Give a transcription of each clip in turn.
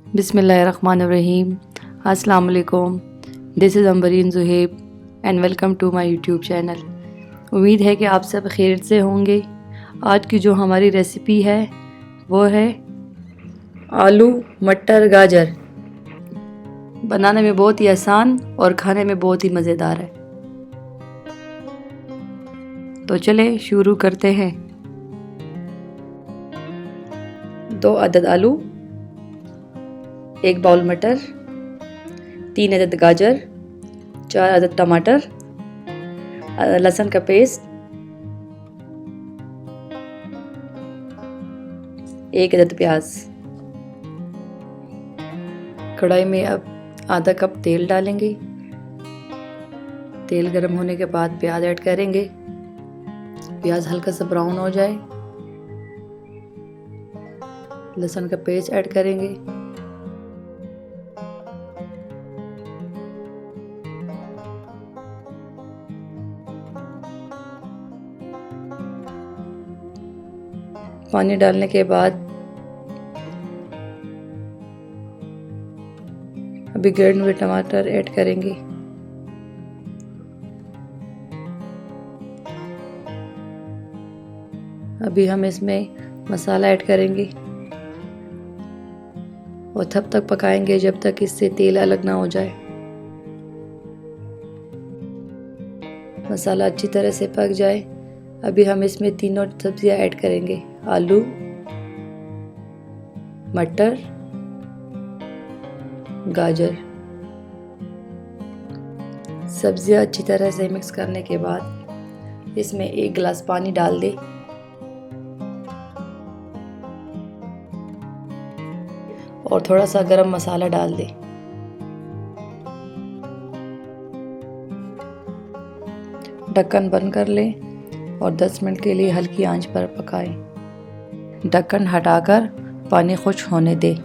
बिस्मिल्लाहिर्रहमानिर्रहीम। अस्सलाम वालेकुम। This is Ambreen Zuhaib and welcome to my YouTube channel. उम्मीद है कि आप सब खैर से होंगे। आज की जो हमारी रेसिपी है वो है आलू मटर गाजर। बनाने में बहुत ही आसान और खाने में बहुत ही मज़ेदार है। तो चले शुरू करते हैं। 2 अदद आलू, 1 बाउल मटर, 3 अदद गाजर, 4 अदद टमाटर, लहसुन का पेस्ट, 1 अदद प्याज। कढ़ाई में अब आधा कप तेल डालेंगे। तेल गर्म होने के बाद प्याज ऐड करेंगे। प्याज हल्का सा ब्राउन हो जाए, लहसुन का पेस्ट ऐड करेंगे। पानी डालने के बाद अभी ग्रेट हुए टमाटर ऐड करेंगे। अभी हम इसमें मसाला ऐड करेंगे और तब तक पकाएंगे जब तक इससे तेल अलग ना हो जाए। मसाला अच्छी तरह से पक जाए। अभी हम इसमें तीनों सब्जियां ऐड करेंगे, आलू, मटर, गाजर। सब्जियां अच्छी तरह से मिक्स करने के बाद इसमें 1 गिलास पानी डाल दें और थोड़ा सा गरम मसाला डाल दें। ढक्कन बंद कर लें और 10 मिनट के लिए हल्की आंच पर पकाएं। ढक्कन हटाकर पानी खुश्क होने दें।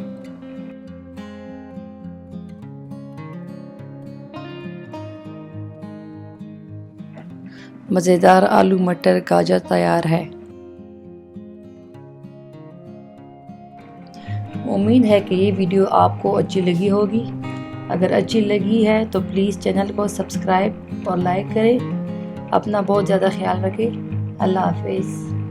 मज़ेदार आलू मटर गाजर तैयार है। उम्मीद है कि ये वीडियो आपको अच्छी लगी होगी। अगर अच्छी लगी है तो प्लीज़ चैनल को सब्सक्राइब और लाइक करें। अपना बहुत ज़्यादा ख्याल रखें। अल्लाह हाफिज़।